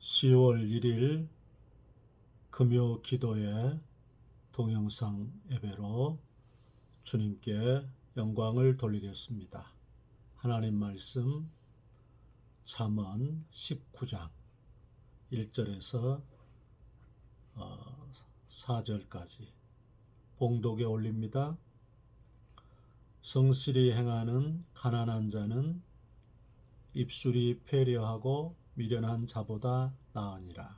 10월 1일 금요 기도의 동영상 예배로 주님께 영광을 돌리겠습니다. 하나님 말씀 잠언 19장 1절에서 4절까지 봉독에 올립니다. 성실히 행하는 가난한 자는 입술이 패려하고 미련한 자보다 나으니라.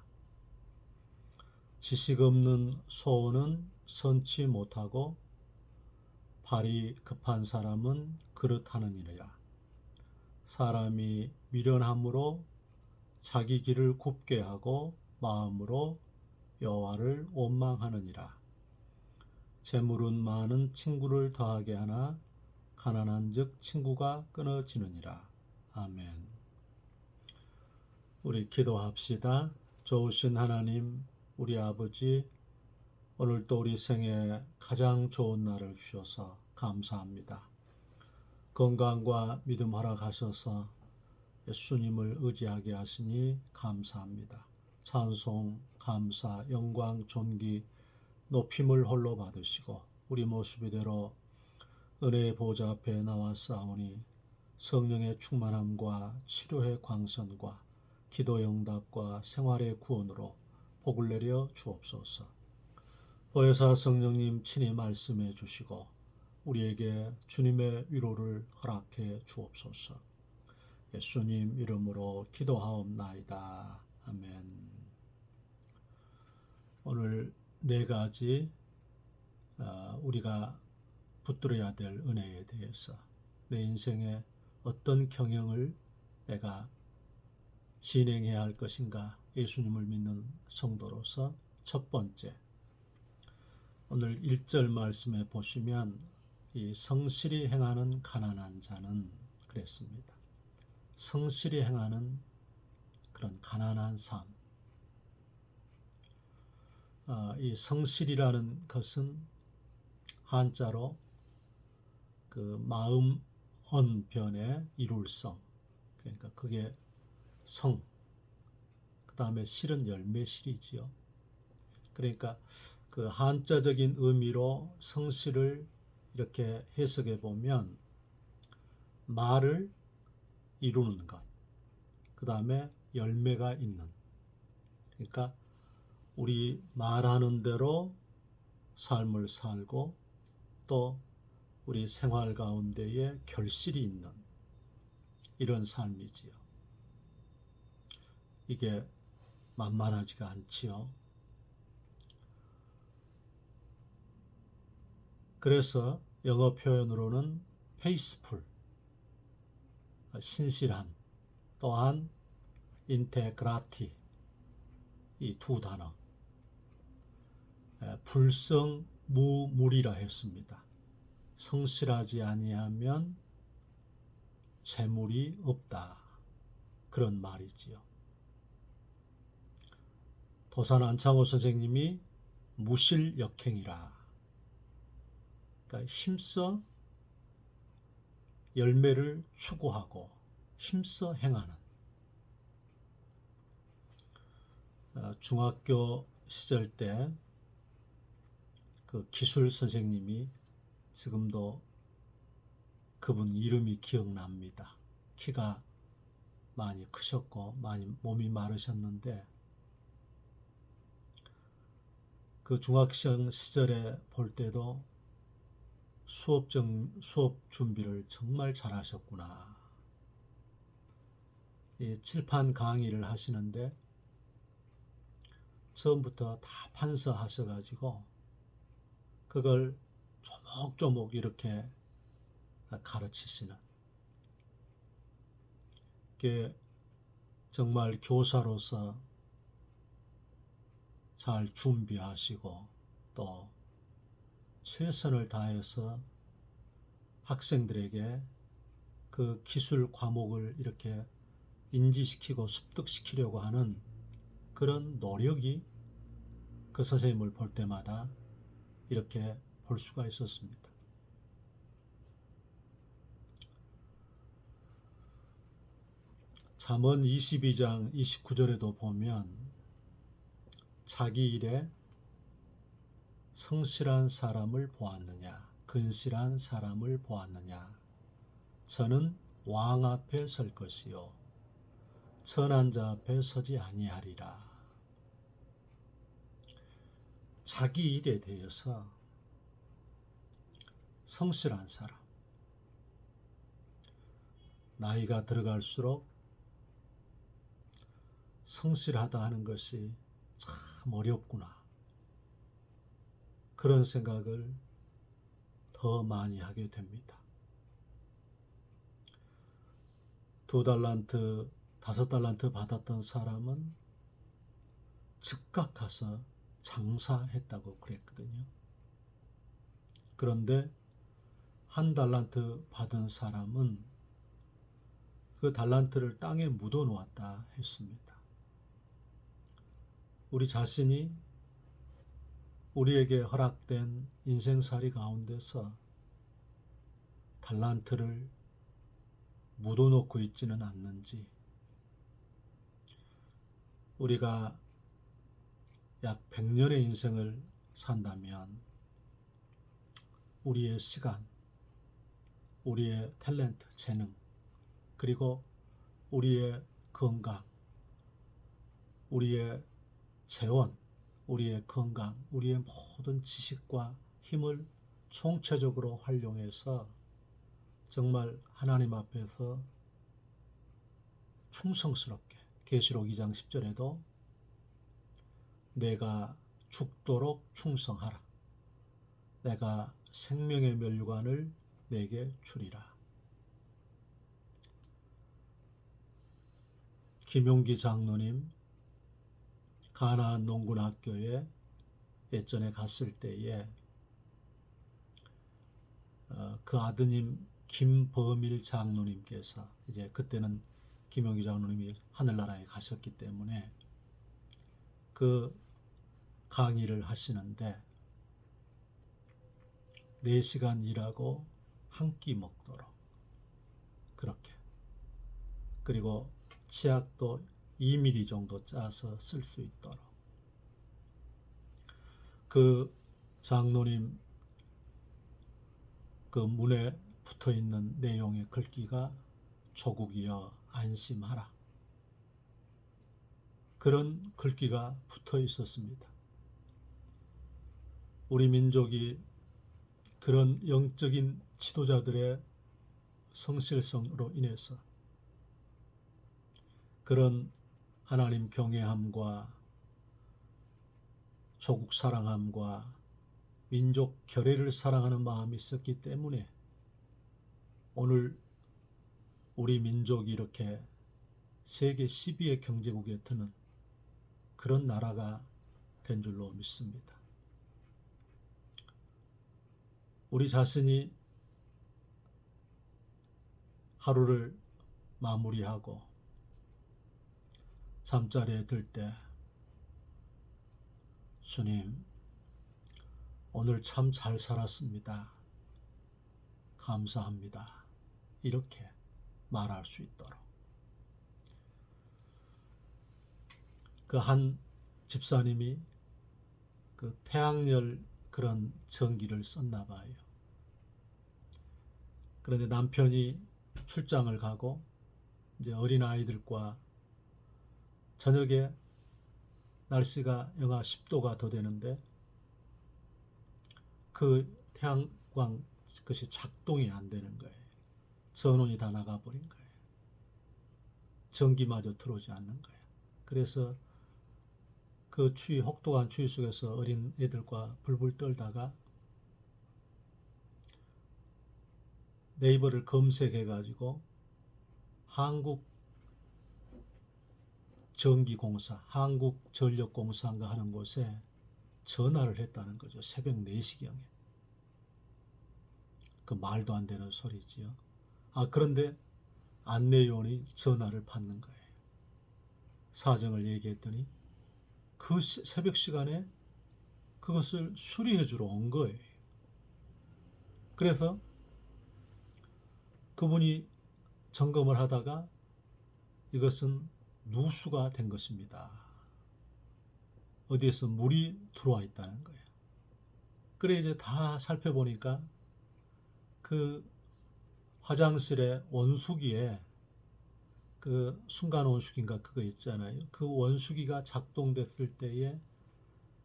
지식 없는 소원은 선치 못하고 발이 급한 사람은 그릇하느니라. 사람이 미련함으로 자기 길을 굽게 하고 마음으로 여호와를 원망하느니라. 재물은 많은 친구를 더하게 하나 가난한즉 친구가 끊어지느니라. 아멘. 우리 기도합시다. 좋으신 하나님, 우리 아버지, 오늘도 우리 생에 가장 좋은 날을 주셔서 감사합니다. 건강과 믿음 허락하셔서 예수님을 의지하게 하시니 감사합니다. 찬송, 감사, 영광, 존귀, 높임을 홀로 받으시고 우리 모습 이대로 은혜의 보좌 앞에 나와싸우니 성령의 충만함과 치료의 광선과 기도 응답과 생활의 구원으로 복을 내려 주옵소서. 보혜사 성령님 친히 말씀해 주시고 우리에게 주님의 위로를 허락해 주옵소서. 예수님 이름으로 기도하옵나이다. 아멘. 오늘 네 가지 우리가 붙들어야 될 은혜에 대해서 내 인생에 어떤 경영을 내가 진행해야 할 것인가, 예수님을 믿는 성도로서 첫 번째, 오늘 1절 말씀에 보시면 이 성실히 행하는 가난한 자는 그랬습니다. 성실히 행하는 그런 가난한 삶. 이 성실이라는 것은 한자로 그 마음 언변의 이룰성, 그러니까 그게 성, 그 다음에 실은 열매실이지요. 그러니까 그 한자적인 의미로 성실을 이렇게 해석해 보면 말을 이루는 것, 그 다음에 열매가 있는, 그러니까 우리 말하는 대로 삶을 살고 또 우리 생활 가운데에 결실이 있는 이런 삶이지요. 이게 만만하지가 않지요. 그래서 영어 표현으로는 faithful, 신실한, 또한 integrity, 이 두 단어, 불성무물이라 했습니다. 성실하지 아니하면 재물이 없다, 그런 말이지요. 도산 안창호 선생님이 무실역행이라, 그러니까 힘써 열매를 추구하고 힘써 행하는, 중학교 시절 때 그 기술 선생님이 지금도 그분 이름이 기억납니다. 키가 많이 크셨고 많이 몸이 마르셨는데 그 중학생 시절에 볼 때도 수업 준비를 정말 잘하셨구나. 이 칠판 강의를 하시는데 처음부터 다 판서하셔가지고 그걸 조목조목 이렇게 가르치시는, 그게 정말 교사로서 잘 준비하시고 또 최선을 다해서 학생들에게 그 기술 과목을 이렇게 인지시키고 습득시키려고 하는 그런 노력이 그 선생님을 볼 때마다 이렇게 볼 수가 있었습니다. 잠언 22장 29절에도 보면 자기 일에 성실한 사람을 보았느냐, 근실한 사람을 보았느냐. 저는 왕 앞에 설 것이요 선한 자 앞에 서지 아니하리라. 자기 일에 대해서 성실한 사람, 나이가 들어갈수록 성실하다 하는 것이 참 어렵구나, 그런 생각을 더 많이 하게 됩니다. 2달란트, 5달란트 받았던 사람은 즉각 가서 장사했다고 그랬거든요. 그런데 1달란트 받은 사람은 그 달란트를 땅에 묻어 놓았다 했습니다. 우리 자신이 우리에게 허락된 인생살이 가운데서 달란트를 묻어놓고 있지는 않는지, 우리가 약 100년의 인생을 산다면 우리의 시간, 우리의 탤런트, 재능, 그리고 우리의 건강, 우리의 재원, 우리의 건강, 우리의 모든 지식과 힘을 총체적으로 활용해서 정말 하나님 앞에서 충성스럽게, 계시록 2장 10절에도 내가 죽도록 충성하라, 내가 생명의 멸류관을 내게 주리라. 김용기 장로님 가나안 농군학교에 예전에 갔을 때에 그 아드님 김범일 장로님께서, 이제 그때는 김용기 장로님이 하늘나라에 가셨기 때문에 그 강의를 하시는데 4시간 일하고 한 끼 먹도록, 그렇게, 그리고 치약도 2mm 정도 짜서 쓸 수 있도록. 그 장로님 그 문에 붙어 있는 내용의 글귀가 조국이여 안심하라, 그런 글귀가 붙어 있었습니다. 우리 민족이 그런 영적인 지도자들의 성실성으로 인해서 그런 하나님 경외함과 조국 사랑함과 민족 결의를 사랑하는 마음이 있었기 때문에 오늘 우리 민족이 이렇게 세계 10위의 경제국에 드는 그런 나라가 된 줄로 믿습니다. 우리 자신이 하루를 마무리하고 잠자리에 들 때 주님, 오늘 참 잘 살았습니다, 감사합니다, 이렇게 말할 수 있도록. 그 한 집사님이 그 태양열 그런 전기를 썼나 봐요. 그런데 남편이 출장을 가고 이제 어린 아이들과 저녁에 날씨가 영하 10도가 더 되는데 그 태양광 그것이 작동이 안 되는 거예요. 전원이 다 나가버린 거예요. 전기마저 들어오지 않는 거예요. 그래서 그 추위, 혹독한 추위 속에서 어린 애들과 불불 떨다가 네이버를 검색해가지고 한국전기공사, 한국전력공사인가 하는 곳에 전화를 했다는 거죠. 새벽 4시경에. 그 말도 안 되는 소리지요. 그런데 안내요원이 전화를 받는 거예요. 사정을 얘기했더니 그 새벽 시간에 그것을 수리해 주러 온 거예요. 그래서 그분이 점검을 하다가 이것은 누수가 된 것입니다. 어디에서 물이 들어와 있다는 거예요. 그래 이제 다 살펴보니까 그 화장실에 원수기에 그 순간 온수기인가 그거 있잖아요. 그 원수기가 작동됐을 때에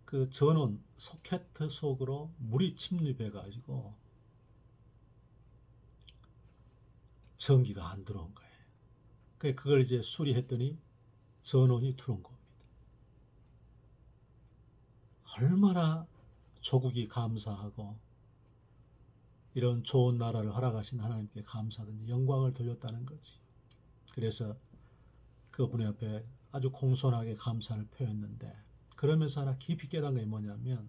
그 전원 소켓 속으로 물이 침입해 가지고 전기가 안 들어온 거예요. 그걸 이제 수리했더니 전원이 들어온 겁니다. 얼마나 조국이 감사하고 이런 좋은 나라를 허락하신 하나님께 감사하든지 영광을 돌렸다는 거지. 그래서 그분의 앞에 아주 공손하게 감사를 표했는데, 그러면서 하나 깊이 깨달은 게 뭐냐면,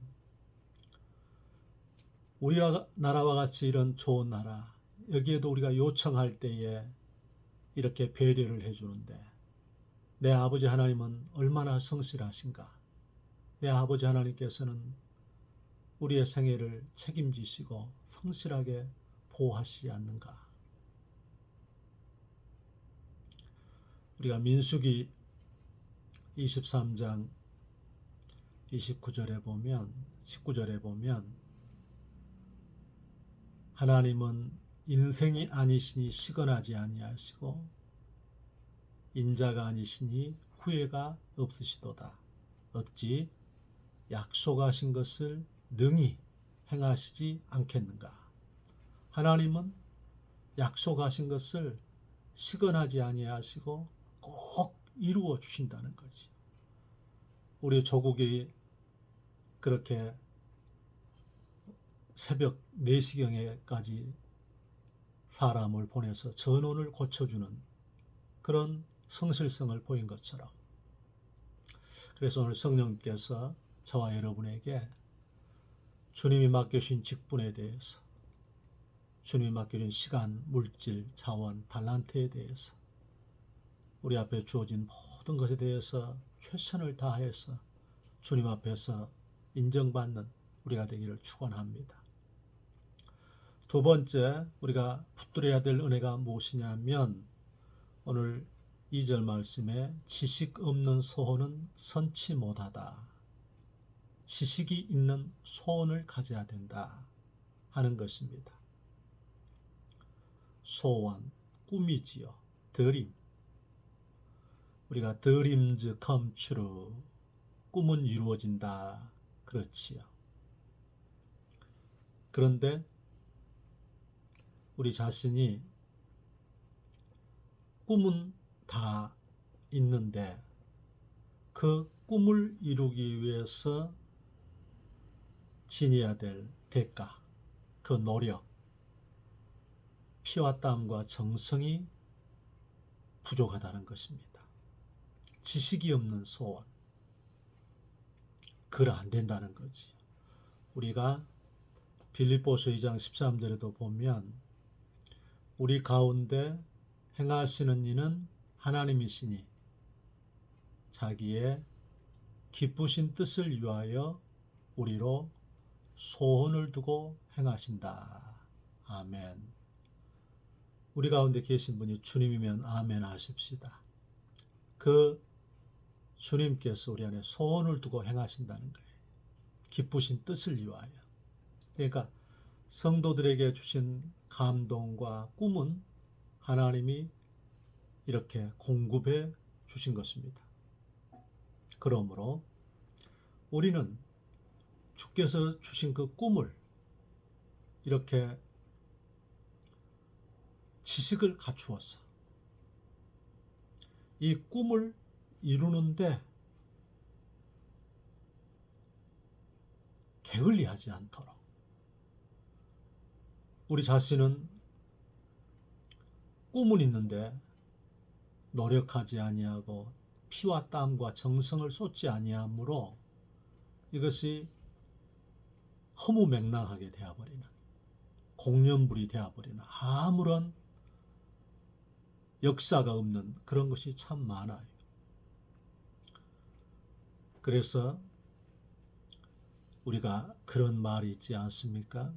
우리나라와 같이 이런 좋은 나라, 여기에도 우리가 요청할 때에 이렇게 배려를 해주는데, 내 아버지 하나님은 얼마나 성실하신가. 내 아버지 하나님께서는 우리의 생애를 책임지시고 성실하게 보호하시지 않는가. 우리가 민수기 23장 19절에 보면 19절에 보면 하나님은 인생이 아니시니 시건하지 아니하시고 인자가 아니시니 후회가 없으시도다. 어찌 약속하신 것을 능히 행하시지 않겠는가. 하나님은 약속하신 것을 시건하지 아니하시고 꼭 이루어 주신다는 거지. 우리 조국이 그렇게 새벽 4시경에까지 사람을 보내서 전원을 고쳐주는 그런 성실성을 보인 것처럼, 그래서 오늘 성령께서 저와 여러분에게 주님이 맡겨주신 직분에 대해서, 주님이 맡겨준 시간, 물질, 자원, 달란트에 대해서 우리 앞에 주어진 모든 것에 대해서 최선을 다해서 주님 앞에서 인정받는 우리가 되기를 축원합니다. 두 번째 우리가 붙들어야 될 은혜가 무엇이냐면, 오늘 2절 말씀에 지식 없는 소원은 선치 못하다. 지식이 있는 소원을 가져야 된다 하는 것입니다. 소원, 꿈이지요. 드림. 우리가 dreams come true. 꿈은 이루어진다. 그렇지요. 그런데 우리 자신이 꿈은 다 있는데 그 꿈을 이루기 위해서 지녀야 될 대가, 그 노력, 피와 땀과 정성이 부족하다는 것입니다. 지식이 없는 소원, 그걸 안 된다는 거지. 우리가 빌립보서 2장 13절에도 보면 우리 가운데 행하시는 이는 하나님이시니 자기의 기쁘신 뜻을 위하여 우리로 소원을 두고 행하신다. 아멘. 우리 가운데 계신 분이 주님이면 아멘 하십시다. 그 주님께서 우리 안에 소원을 두고 행하신다는 거예요. 기쁘신 뜻을 위하여. 그러니까 성도들에게 주신 감동과 꿈은 하나님이 이렇게 공급해 주신 것입니다. 그러므로 우리는 주께서 주신 그 꿈을 이렇게 지식을 갖추어서 이 꿈을 이루는데 게을리하지 않도록 우리 자신은 꿈은 있는데 노력하지 아니하고 피와 땀과 정성을 쏟지 아니하므로 이것이 허무맹랑하게 되어버리는, 공연불이 되어버리는, 아무런 역사가 없는 그런 것이 참 많아요. 그래서 우리가 그런 말이 있지 않습니까?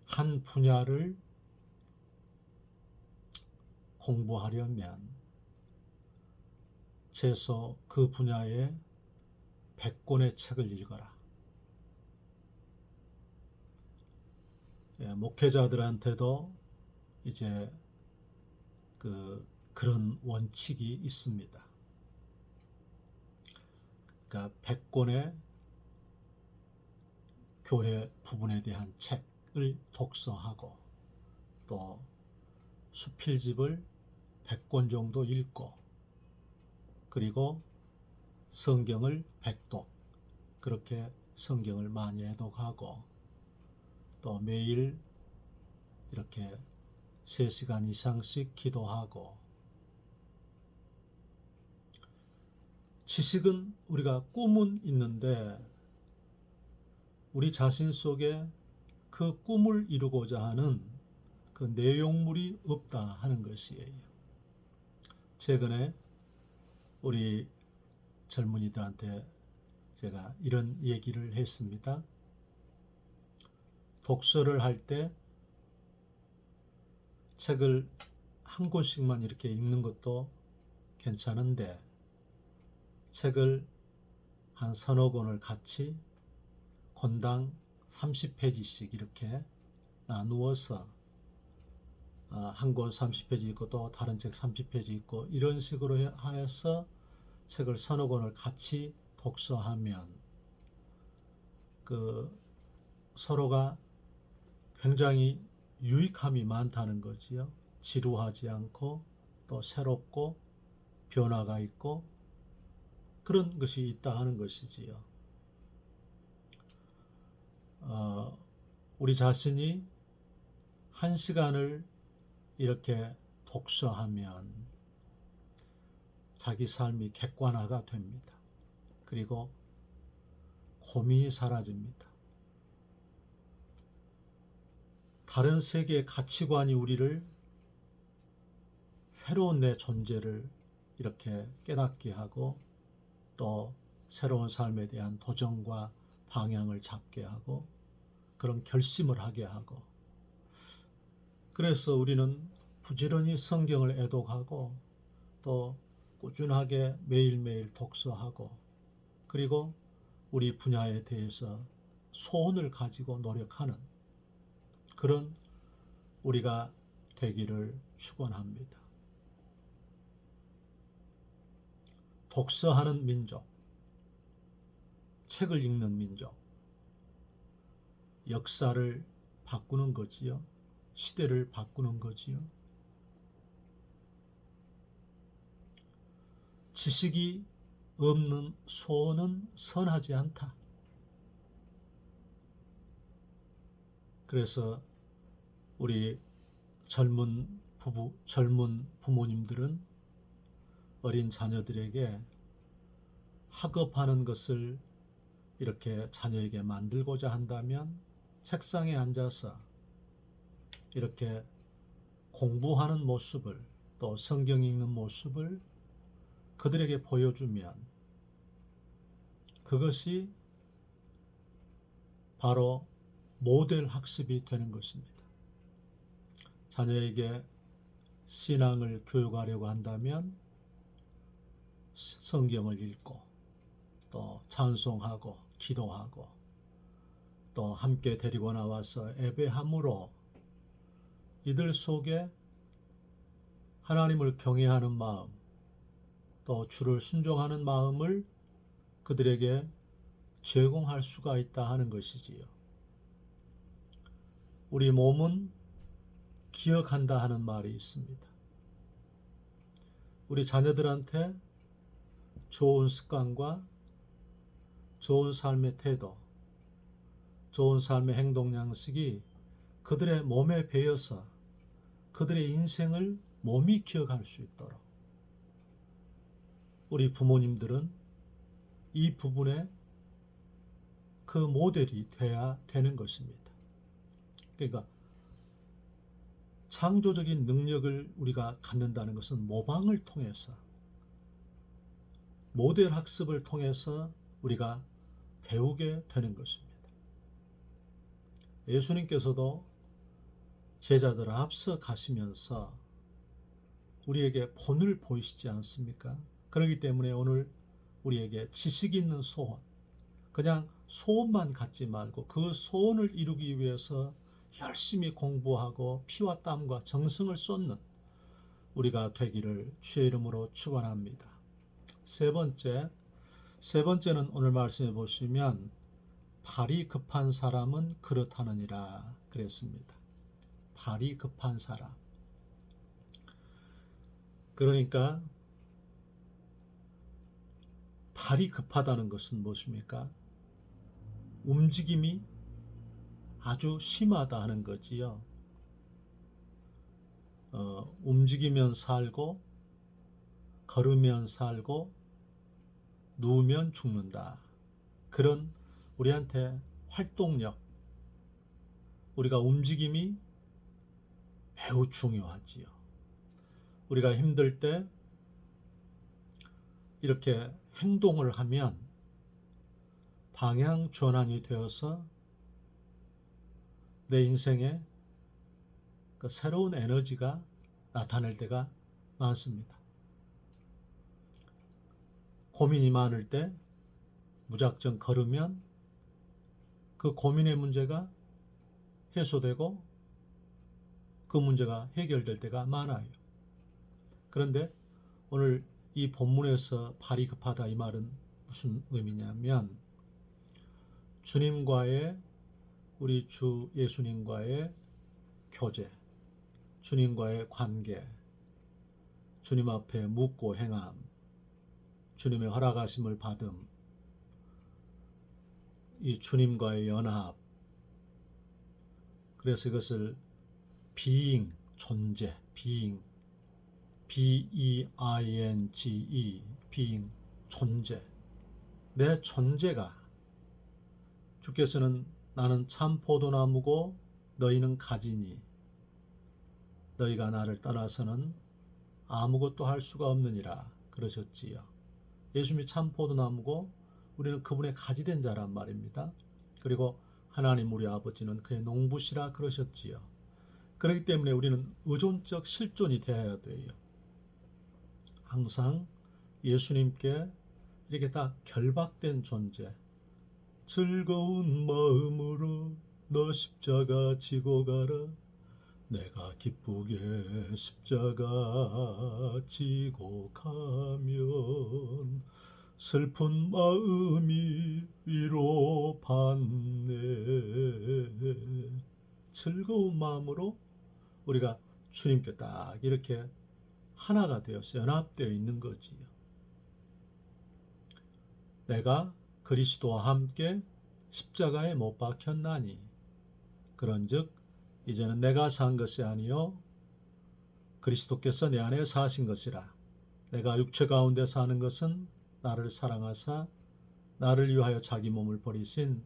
한 분야를 공부하려면 최소 그 분야의 100권의 책을 읽어라. 예, 목회자들한테도 이제 그런 원칙이 있습니다. 그러니까 100권의 교회 부분에 대한 책을 독서하고 또 수필집을 100권 정도 읽고 그리고 성경을 100독 그렇게 성경을 많이 애독하고 또 매일 이렇게 3시간 이상씩 기도하고 지식은 우리가 꿈은 있는데 우리 자신 속에 그 꿈을 이루고자 하는 그 내용물이 없다 하는 것이에요. 최근에 우리 젊은이들한테 제가 이런 얘기를 했습니다. 독서를 할 때 책을 한 권씩만 이렇게 읽는 것도 괜찮은데 책을 한 서너 권을 같이 권당 30페이지씩 이렇게 나누어서 한 권 30페이지 있고 또 다른 책 30페이지 있고 이런 식으로 해서 책을 서너 권을 같이 독서하면 서로가 굉장히 유익함이 많다는 거지요. 지루하지 않고 또 새롭고 변화가 있고 그런 것이 있다 하는 것이지요. 우리 자신이 1시간을 이렇게 독서하면 자기 삶이 객관화가 됩니다. 그리고 고민이 사라집니다. 다른 세계의 가치관이 우리를 새로운 내 존재를 이렇게 깨닫게 하고 또 새로운 삶에 대한 도전과 방향을 잡게 하고 그런 결심을 하게 하고 그래서 우리는 부지런히 성경을 애독하고 또 꾸준하게 매일매일 독서하고 그리고 우리 분야에 대해서 소원을 가지고 노력하는 그런 우리가 되기를 축원합니다. 독서하는 민족, 책을 읽는 민족, 역사를 바꾸는 거지요. 시대를 바꾸는 거지요. 지식이 없는 소원은 선하지 않다. 그래서 우리 젊은 부모님들은 어린 자녀들에게 학업하는 것을 이렇게 자녀에게 만들고자 한다면 책상에 앉아서 이렇게 공부하는 모습을 또 성경 읽는 모습을 그들에게 보여주면 그것이 바로 모델 학습이 되는 것입니다. 자녀에게 신앙을 교육하려고 한다면 성경을 읽고 또 찬송하고 기도하고 또 함께 데리고 나와서 예배함으로 이들 속에 하나님을 경외하는 마음 또 주를 순종하는 마음을 그들에게 제공할 수가 있다 하는 것이지요. 우리 몸은 기억한다 하는 말이 있습니다. 우리 자녀들한테 좋은 습관과 좋은 삶의 태도, 좋은 삶의 행동 양식이 그들의 몸에 배어서 그들의 인생을 몸이 기억할 수 있도록 우리 부모님들은 이 부분에 그 모델이 돼야 되는 것입니다. 그러니까 창조적인 능력을 우리가 갖는다는 것은 모방을 통해서 모델 학습을 통해서 우리가 배우게 되는 것입니다. 예수님께서도 제자들을 앞서 가시면서 우리에게 본을 보이시지 않습니까? 그렇기 때문에 오늘 우리에게 지식 있는 소원, 그냥 소원만 갖지 말고 그 소원을 이루기 위해서 열심히 공부하고 피와 땀과 정성을 쏟는 우리가 되기를 주의 이름으로 축원합니다. 세 번째는 오늘 말씀해 보시면 발이 급한 사람은 그렇다느니라 그랬습니다. 발이 급한 사람. 그러니까 발이 급하다는 것은 무엇입니까? 움직임이 아주 심하다 하는 거지요. 움직이면 살고 걸으면 살고 누우면 죽는다. 그런 우리한테 활동력, 우리가 움직임이 매우 중요하지요. 우리가 힘들 때 이렇게 행동을 하면 방향 전환이 되어서 내 인생에 그 새로운 에너지가 나타날 때가 많습니다. 고민이 많을 때 무작정 걸으면 그 고민의 문제가 해소되고 그 문제가 해결될 때가 많아요. 그런데 오늘 이 본문에서 발이 급하다 이 말은 무슨 의미냐면 주님과의 우리 주 예수님과의 교제, 주님과의 관계, 주님 앞에 묻고 행함, 주님의 허락하심을 받음, 이 주님과의 연합, 그래서 이것을 being, 존재, being, B-E-I-N-G-E, being, 존재, 내 존재가 주께서는 나는 참 포도나무고 너희는 가지니 너희가 나를 떠나서는 아무것도 할 수가 없느니라 그러셨지요. 예수님이 참 포도나무고 우리는 그분의 가지 된 자란 말입니다. 그리고 하나님 우리 아버지는 그의 농부시라 그러셨지요. 그렇기 때문에 우리는 의존적 실존이 되어야 돼요. 항상 예수님께 이렇게 딱 결박된 존재, 즐거운 마음으로 너 십자가 지고 가라. 내가 기쁘게 십자가 지고 가면 슬픈 마음이 위로받네. 즐거운 마음으로 우리가 주님께 딱 이렇게 하나가 되어서 연합되어 있는 거지요. 내가 그리스도와 함께 십자가에 못 박혔나니 그런즉 이제는 내가 산 것이 아니요 그리스도께서 내 안에 사신 것이라. 내가 육체 가운데 사는 것은 나를 사랑하사 나를 위하여 자기 몸을 버리신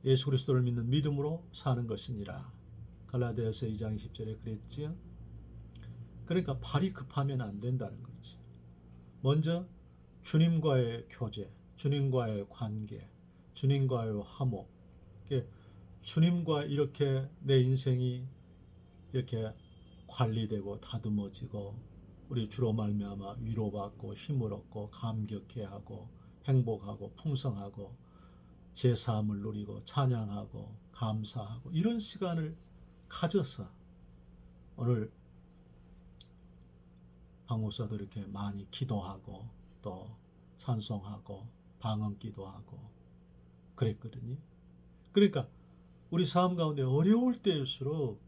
예수 그리스도를 믿는 믿음으로 사는 것이니라. 갈라디아서 2장 20절에 그랬지요. 그러니까 발이 급하면 안 된다는 거지. 먼저 주님과의 교제, 주님과의 관계, 주님과의 화목, 주님과 이렇게 내 인생이 이렇게 관리되고 다듬어지고 우리 주로 말미암아 위로받고 힘을 얻고 감격해하고 행복하고 풍성하고 제사함을 누리고 찬양하고 감사하고 이런 시간을 가져서 오늘 방목사도 이렇게 많이 기도하고 또 찬송하고 방언기도하고 그랬거든요. 그러니까 우리 삶 가운데 어려울 때일수록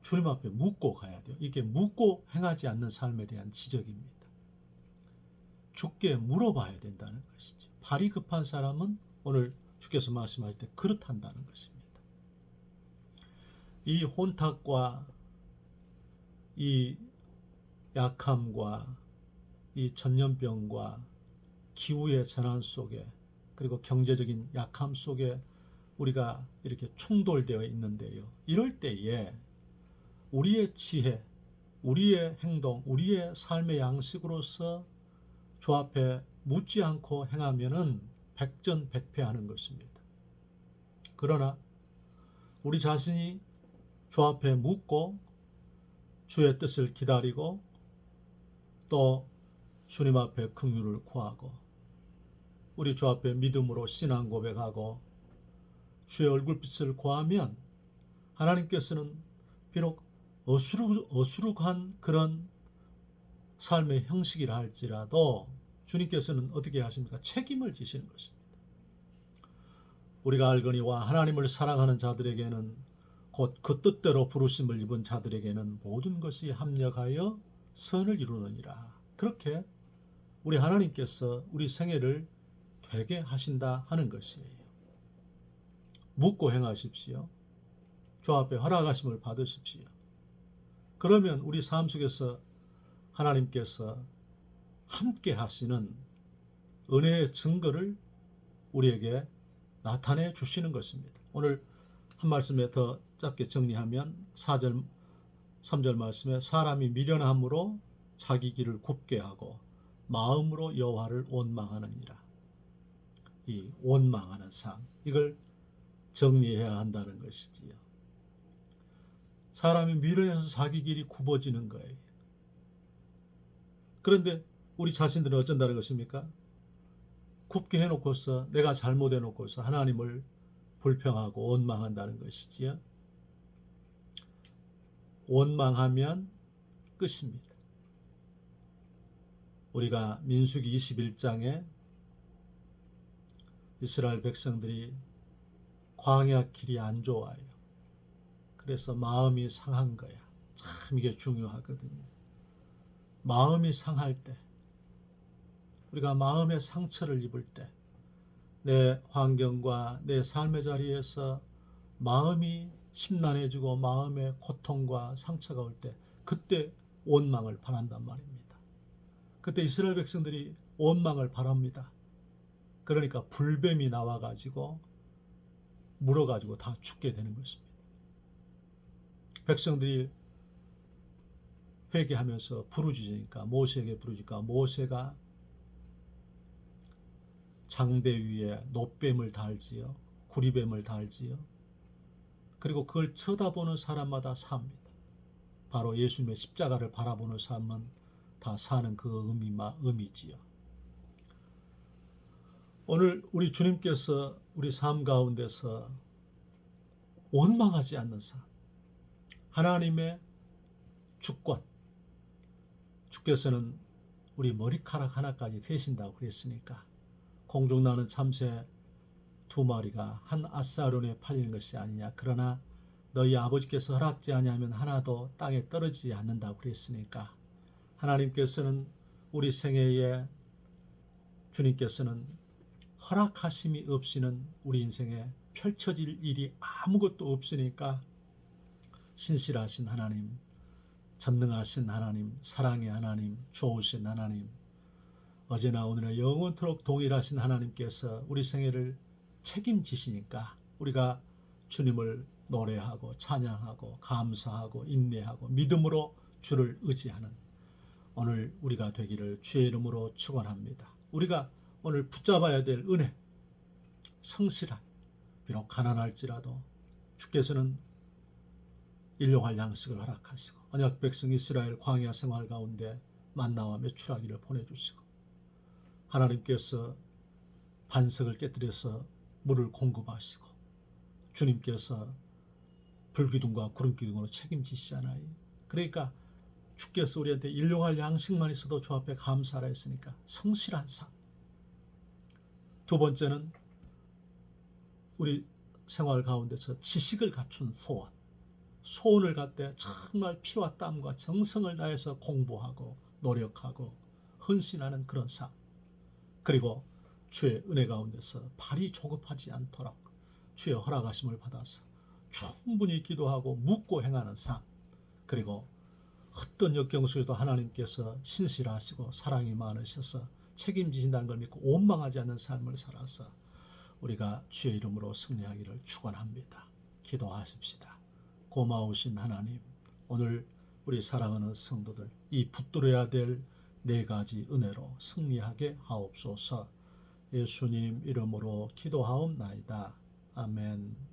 주님 앞에 묻고 가야 돼요. 이게 묻고 행하지 않는 삶에 대한 지적입니다. 주께 물어봐야 된다는 것이죠. 발이 급한 사람은 오늘 주께서 말씀할 때 그렇단다는 것입니다. 이 혼탁과 이 약함과 이 전염병과 기후의 재난 속에 그리고 경제적인 약함 속에 우리가 이렇게 충돌되어 있는데요. 이럴 때에 우리의 지혜, 우리의 행동, 우리의 삶의 양식으로서 주 앞에 묻지 않고 행하면은 백전백패하는 것입니다. 그러나 우리 자신이 주 앞에 묻고 주의 뜻을 기다리고 또 주님 앞에 긍휼을 구하고 우리 주 앞에 믿음으로 신앙 고백하고 주의 얼굴빛을 구하면 하나님께서는 비록 어수룩한 그런 삶의 형식이라 할지라도 주님께서는 어떻게 하십니까? 책임을 지시는 것입니다. 우리가 알거니와 하나님을 사랑하는 자들에게는 곧 그 뜻대로 부르심을 입은 자들에게는 모든 것이 합력하여 선을 이루느니라. 그렇게 우리 하나님께서 우리 생애를 되게 하신다 하는 것이에요. 묻고 행하십시오. 주 앞에 허락하심을 받으십시오. 그러면 우리 삶 속에서 하나님께서 함께 하시는 은혜의 증거를 우리에게 나타내 주시는 것입니다. 오늘 한 말씀에 더 짧게 정리하면 4절 3절 말씀에 사람이 미련함으로 자기 길을 굽게 하고 마음으로 여호와를 원망하느니라. 이 원망하는 삶, 이걸 정리해야 한다는 것이지요. 사람이 미련해서 자기 길이 굽어지는 거예요. 그런데 우리 자신들은 어쩐다는 것입니까? 굽게 해놓고서 내가 잘못해놓고서 하나님을 불평하고 원망한다는 것이지요. 원망하면 끝입니다. 우리가 민수기 21장에 이스라엘 백성들이 광야 길이 안 좋아요. 그래서 마음이 상한 거야. 참 이게 중요하거든요. 마음이 상할 때, 우리가 마음의 상처를 입을 때, 내 환경과 내 삶의 자리에서 마음이 심란해지고 마음의 고통과 상처가 올 때, 그때 원망을 바란단 말입니다. 그때 이스라엘 백성들이 원망을 바랍니다. 그러니까 불뱀이 나와가지고 물어가지고 다 죽게 되는 것입니다. 백성들이 회개하면서 부르짖으니까 모세에게 부르짖으니까 모세가 장대 위에 놋뱀을 달지요. 구리뱀을 달지요. 그리고 그걸 쳐다보는 사람마다 삽니다. 바로 예수님의 십자가를 바라보는 사람은 다 사는 그 의미지요. 오늘 우리 주님께서 우리 삶 가운데서 원망하지 않는 삶, 하나님의 주권, 주께서는 우리 머리카락 하나까지 되신다고 그랬으니까 공중 나는 참새 2마리가 한 아사론에 팔리는 것이 아니냐. 그러나 너희 아버지께서 허락지 아니하면 하나도 땅에 떨어지지 않는다고 그랬으니까 하나님께서는 우리 생애에 주님께서는 허락하심이 없이는 우리 인생에 펼쳐질 일이 아무것도 없으니까 신실하신 하나님, 전능하신 하나님, 사랑의 하나님, 좋으신 하나님, 어제나 오늘나 영원토록 동일하신 하나님께서 우리 생애를 책임지시니까 우리가 주님을 노래하고 찬양하고 감사하고 인내하고 믿음으로 주를 의지하는 오늘 우리가 되기를 주의 이름으로 축원합니다. 우리가 오늘 붙잡아야 될 은혜, 성실한, 비록 가난할지라도 주께서는 일용할 양식을 허락하시고 언약 백성 이스라엘 광야 생활 가운데 만나와 메추라기를 보내주시고 하나님께서 반석을 깨뜨려서 물을 공급하시고 주님께서 불기둥과 구름기둥으로 책임지시잖아요. 그러니까 주께서 우리한테 일용할 양식만 있어도 주 앞에 감사하라 했으니까 성실한 삶. 두 번째는 우리 생활 가운데서 지식을 갖춘 소원. 소원을 갖되 정말 피와 땀과 정성을 다해서 공부하고 노력하고 헌신하는 그런 삶. 그리고 주의 은혜 가운데서 발이 조급하지 않도록 주의 허락하심을 받아서 충분히 기도하고 묻고 행하는 삶. 그리고 어떤 역경 속에도 하나님께서 신실하시고 사랑이 많으셔서 책임지신다는 걸 믿고 원망하지 않는 삶을 살아서 우리가 주의 이름으로 승리하기를 축원합니다. 기도하십시다. 고마우신 하나님, 오늘 우리 사랑하는 성도들 이 붙들어야 될 4가지 은혜로 승리하게 하옵소서. 예수님 이름으로 기도하옵나이다. 아멘.